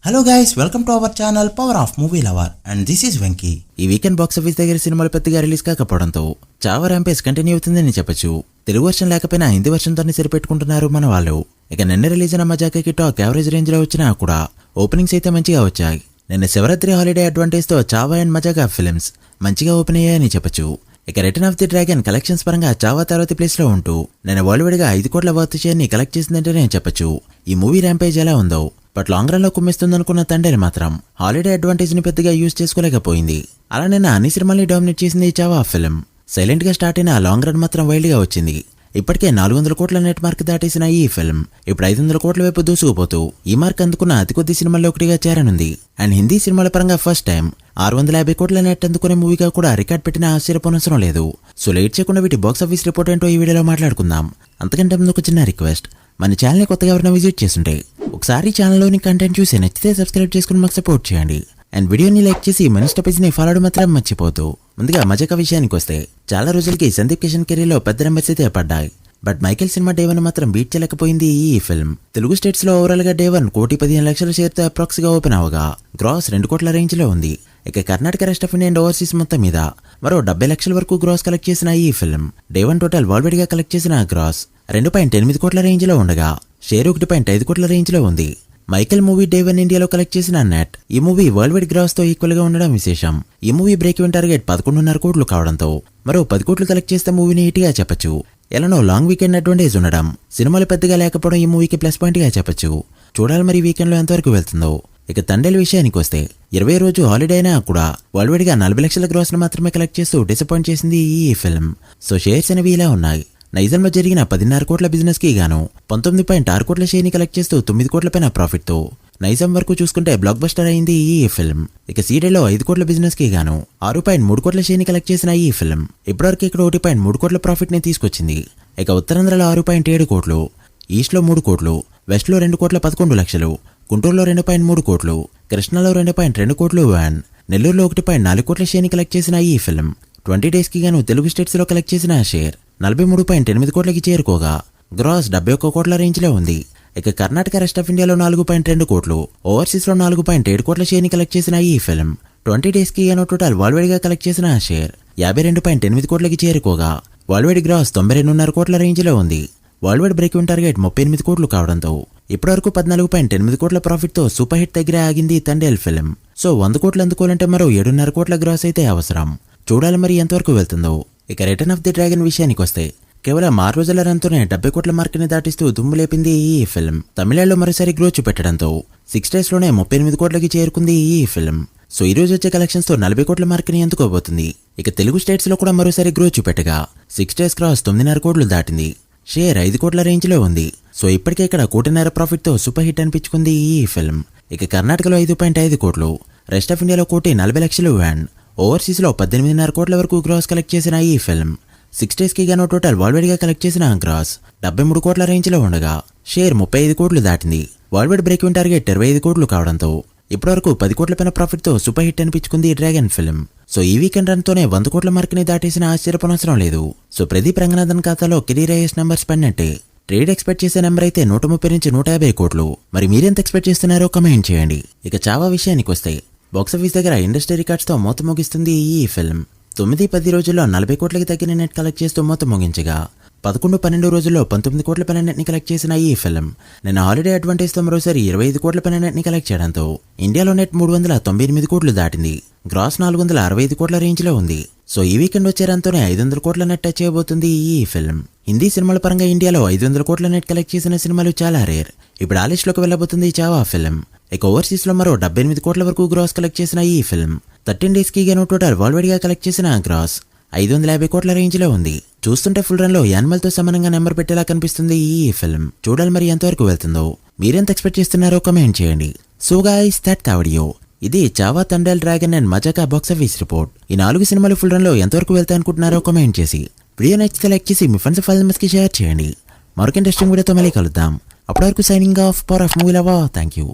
Hello guys, welcome to our channel power of movie lover and this is Venky. ఈ weekend box office దగ్గర సినిమాలు పెద్దగా release కాకపోవడంతో Chhaava rampage continue అవుతుందని చెప్పొచ్చు. తెలుగు వర్షన్ లేకపోయినా హిందీ వర్షన్ తోనే సరిపెట్టుకుంటున్నారు మన వాళ్ళు. ఇక నిన్న రిలీజ్ అయిన మజాకాకి టాక్ యావరేజ్ రేంజ్ లో వచ్చినా కూడా ఓపెనింగ్స్ అయితే మంచిగా వచ్చాయి. నిన్న శివరాత్రి హాలిడే అడ్వాంటేజ్ తో చావా అండ్ మజాకా ఫిల్మ్స్ మంచిగా ఓపెన్ అయ్యాయని చెప్పొచ్చు. ఇక return of the dragon collections పరంగా చావా తర్వాతి ప్లేస్ లో ఉంటూ నేను బాలీవుడ్ గా 5 కోట్ల వర్త్ షేర్ ని కలెక్ట్ చేసిందంటే నేను చెప్పొచ్చు. ఈ మూవీ ర్యాంపేజ్ ఎలా ఉందో బట్ లాంగ్ రన్ లో కుమ్మిస్తుందనుకున్న తండ్రి మాత్రం హాలిడే అడ్వాంటేజ్ ని పెద్దగా యూజ్ చేసుకోలేకపోయింది. అలా నిన్న అన్ని సినిమాల్ని డామినేట్ చేసింది చావా ఫిల్మ్. సైలెంట్ గా స్టార్ట్ అయిన లాంగ్ రన్ మాత్రం వైల్డ్ గా వచ్చింది. ఇప్పటికే 400 కోట్ల నెట్ మార్క్ దాటేసిన ఈ ఫిల్మ్ ఇప్పుడు 500 కోట్ల వైపు దూసుకుపోతూ ఈ మార్క్ అందుకున్న అతి కొద్ది సినిమాల్లో ఒకటిగా చేరనుంది. అండ్ హిందీ సినిమాల పరంగా ఫస్ట్ టైం 650 కోట్ల నెట్ అందుకునే మూవీగా కూడా రికార్డ్ పెట్టిన ఆశ్చర్యపోనవసరం లేదు. సో లేట్ చేయకుండా వీటి బాక్స్ ఆఫీస్ రిపోర్ట్ ఏంటో ఈ వీడియోలో మాట్లాడుకుందాం. అంతకంటే ముందు ఒక చిన్న రిక్వెస్ట్, మన ఛానల్ని కొత్తగా ఎవరైనా విజిట్ చేస్తుంటే ఒకసారి ఛానల్లోని కంటెంట్ చూసి నచ్చితే సబ్స్క్రైబ్ చేసుకుని మాకు సపోర్ట్ చేయండి. అండ్ వీడియోని లైక్ చేసి మన స్టపేజ్ని ఫాలో మాత్రం మర్చిపోతూ. ముందుగా మజాకా విషయానికి వస్తే చాలా రోజులకి సందీప్ కిషన్ కెరీర్లో పెద్ద నెంబర్స్ అయితే పడ్డాయి. బట్ మైకేల్ సినిమా డే 1 మాత్రం బీట్ చేయలేకపోయింది ఈ ఫిల్మ్. తెలుగు స్టేట్స్ లో ఓవరాల్ గా డే 1 1,15,00,000 షేర్తో అప్రాక్స్ గా ఓపెన్ అవగా గ్రాస్ 2 కోట్ల రేంజ్ లో ఉంది. ఇక Karnataka, rest of India and overseas మొత్తం మీద మరో 70 లక్షల వరకు గ్రాస్ కలెక్ట్ చేసిన ఈ ఫిల్మ్ డే 1 టోటల్ వరల్డ్ గా కలెక్ట్ చేసిన గ్రాస్ 2.8 కోట్ల రేంజ్ లో ఉండగా షేర్ 1.5 కోట్ల రేంజ్ లో ఉంది. మైకేల్ మూవీ డే 1 ఇండియాలో కలెక్ట్ చేసిన నెట్ ఈ మూవీ వరల్డ్ వైడ్ గ్రాస్ తో ఈక్వల్ గా ఉండడం విశేషం. ఈ మూవీ బ్రేక్ ఈవెన్ టార్గెట్ 11.5 కోట్లు కావడంతో మరో 10 కోట్లు కలెక్ట్ చేస్తే మూవీని హిట్ గా చెప్పొచ్చు. ఎలానో లాంగ్ వీకెండ్ అడ్వాంటేజ్ ఉండడం, సినిమాలు పెద్దగా లేకపోవడం ఈ మూవీకి ప్లస్ పాయింట్ గా చెప్పొచ్చు. చూడాలి మరి వీకెండ్ లో ఎంతవరకు వెళ్తుందో. ఇక తండేల్ విషయానికి వస్తే 20 రోజు హాలిడే అయినా కూడా వరల్డ్ వైడ్ గా 40 లక్షల గ్రాస్ ను మాత్రమే కలెక్ట్ చేస్తూ డిసప్పాయింట్ చేసింది ఈ ఫిల్మ్. సో షేర్స్ అనేవి ఇలా ఉన్నాయి. నైజాంలో జరిగిన 10.5 కోట్ల బిజినెస్ కి గాను 19.6 కోట్ల షేర్ ని కలెక్ట్ చేస్తూ 9 కోట్ల పైన ప్రాఫిట్ తో నైజాం వరకు చూసుకుంటే బ్లాక్ బస్టర్ అయింది ఈ ఫిల్మ్. ఇక సీడేలో 5 కోట్ల బిజినెస్ కి గాను 6.3 కోట్ల షేర్ ని కలెక్ట్ చేసిన ఈ ఫిల్మ్ ఇప్పటివరకు ఇక్కడ 1.3 కోట్ల ప్రాఫిట్ ని తీసుకొచ్చింది. ఇక ఉత్తరాంధ్రలో 6.7 కోట్లు, ఈస్ట్ లో 3 కోట్లు, వెస్ట్ లో 2 కోట్ల 11 లక్షలు, గుంటూరులో 2.3 కోట్లు, కృష్ణాలో 2.2 కోట్లు వ్యాన్, నెల్లూరులో 1.4 కోట్ల షేర్ ని కలెక్ట్ చేసిన ఈ ఫిల్మ్ 20 డేస్ కి గాను తెలుగు స్టేట్స్ లో కలెక్ట్ చేసిన షేర్ 43.8 కోట్లకి చేరుకోగా గ్రాస్ 71 కోట్ల రేంజ్ లో ఉంది. ఇక కర్ణాటక, రెస్ట్ ఆఫ్ ఇండియాలో 4.2 కోట్లు, ఓవర్సీస్ లో 4.7 కోట్ల షేర్ ని కలెక్ట్ చేసిన ఈ ఫిల్మ్ 20 డేస్ కి గాను టోటల్ వరల్డ్ వైడ్ గా కలెక్ట్ చేసిన షేర్ 52.8 కోట్లకి చేరుకోగా వరల్డ్ వైడ్ గ్రాస్ 92.5 కోట్ల రేంజ్ లో ఉంది. World wide break even target 38 కోట్లు కావడంతో ఇప్పటివరకు 14.8 కోట్ల ప్రాఫిట్ తో సూపర్ హిట్ దగ్గర ఆగింది తండేల్ ఫిల్మ్. సో 100 కోట్లు అందుకోవాలంటే మరో 7.5 కోట్ల గ్రాస్ అయితే అవసరం. చూడాలి మరి ఎంతవరకు వెళ్తుందో. ఇక రిటర్న్ ఆఫ్ ది డ్రాగన్ విషయానికి వస్తే కేవలం 6 రోజుల రన్తోనే 70 కోట్ల మార్కుని దాటిస్తూ దుమ్ము లేపింది ఈ ఫిల్మ్. తమిళనాడులో మరోసారి గ్రోత్ చూపెట్టడంతో 6 డేస్ లోనే 38 కోట్లకి చేరుకుంది ఈ ఫిల్మ్. సో ఈ రోజు వచ్చే కలెక్షన్స్ తో 40 కోట్ల మార్కుని అందుకోబోతుంది. ఇక తెలుగు స్టేట్స్ లో కూడా మరోసారి గ్రోత్ చూపెట్టగా 6 డేస్ క్రాస్ 9.5 కోట్లు దాటింది. షేర్ 5 కోట్ల రేంజ్ లో ఉంది. సో ఇప్పటికే ఇక్కడ 1.5 కోట్ల ప్రాఫిట్ తో సూపర్ హిట్ అనిపించుకుంది ఈ ఫిల్మ్. ఇక కర్ణాటకలో 5.5 కోట్లు, రెస్ట్ ఆఫ్ ఇండియాలో 1.40 లక్షలు వ్యాన్, ఓవర్సీస్ లో 18.5 కోట్ల వరకు గ్రాస్ కలెక్ట్ చేసిన ఈ ఫిల్మ్ 6 డేస్ కి గాను టోటల్ వరల్డ్ వైడ్ గా కలెక్ట్ చేసిన గ్రాస్ 73 కోట్ల రేంజ్ లో ఉండగా షేర్ 35 కోట్లు దాటింది. World wide break even target 25 కోట్లు కావడంతో ఇప్పటివరకు 10 కోట్ల పైన ప్రాఫిట్ తో సూపర్ హిట్ అనిపించుకుంది డ్రాగన్ ఫిల్మ్. సో ఈ వీకెండ్ రన్ తోనే 100 కోట్ల మార్కుని దాటేసిన ఆశ్చర్యపోనవసరం లేదు. సో ప్రదీప్ రంగనాథన్ ఖాతాలో కెరీర్ హైయెస్ట్ నెంబర్స్ పడినట్టే. ట్రేడ్ ఎక్స్పెక్ట్ చేసే నెంబర్ అయితే 130 నుంచి 150 కోట్లు. మరి మీరెంత ఎక్స్పెక్ట్ చేస్తున్నారో కమెంట్ చేయండి. ఇక చావా విషయానికి వస్తే బాక్సాఫీస్ దగ్గర ఇండస్ట్రీ రికార్డ్స్ తో మూత ముగిస్తుంది ఈ ఫిల్మ్. 9-10 రోజుల్లో 40 కోట్లకి తగ్గిన నెట్ కలెక్ట్ చేస్తూ మూత ముగించగా 11-12 రోజుల్లో 19 కోట్ల పైన నెట్ ని కలెక్ట్ చేసిన ఈ ఫిల్మ్ నిన్న హాలిడే అడ్వాంటేజ్ తో మరోసారి 25 కోట్ల పైన నెట్ ని కలెక్ట్ చేయడంతో ఇండియాలో నెట్ 398 కోట్లు దాటింది. గ్రాస్ 465 కోట్ల రేంజ్ లో ఉంది. సో ఈ వీకెండ్ వచ్చే రన్తోనే 500 కోట్ల నెట్ టచ్ చేయబోతుంది ఈ ఫిల్మ్. హిందీ సినిమాల పరంగా ఇండియాలో 500 కోట్ల నెట్ కలెక్ట్ చేసిన సినిమాలు చాలా రేర్. ఇప్పుడు ఆ లిస్ట్ లోకి వెళ్లబోతుంది చావా ఫిల్మ్. ఇక ఓవర్సీస్ లో మరో 78 కోట్ల వరకు గ్రాస్ కలెక్ట్ చేసిన ఈ ఫిల్మ్ 13 డేస్ కి గాను టోటల్ వరల్డ్ వైడ్ గా కలెక్ట్ చేసిన గ్రాస్ 550 కోట్ల రేంజ్ లో ఉంది. చూస్తుంటే ఫుల్ రన్ లో యానిమల్ తో సమానంగా నెంబర్ పెట్టేలా కనిపిస్తుంది ఈ ఫిల్మ్. చూడాలి మరి ఎంతవరకు వెళ్తుందో. మీరెంత ఎక్స్పెక్ట్ చేస్తున్నారో కమెంట్ చేయండి. So guys, that video. ఇది Chhaava, Thandel dragon and Mazaka box office report. ఈ 4 సినిమాలు ఫుల్ రన్ లో ఎంతవరకు వెళ్తాయనుకుంటున్నారో కమెంట్ చేసి వీడియో నచ్చితే లైక్ చేసి మీ ఫ్రెండ్స్ ఫైల్ మెంబర్స్ కి షేర్ చేయండి. మరొక ఇంట్రెస్టింగ్ వీడియోతో మళ్ళీ కలుద్దాం. అప్పటి వరకు signing off, power of movie lover. Thank you.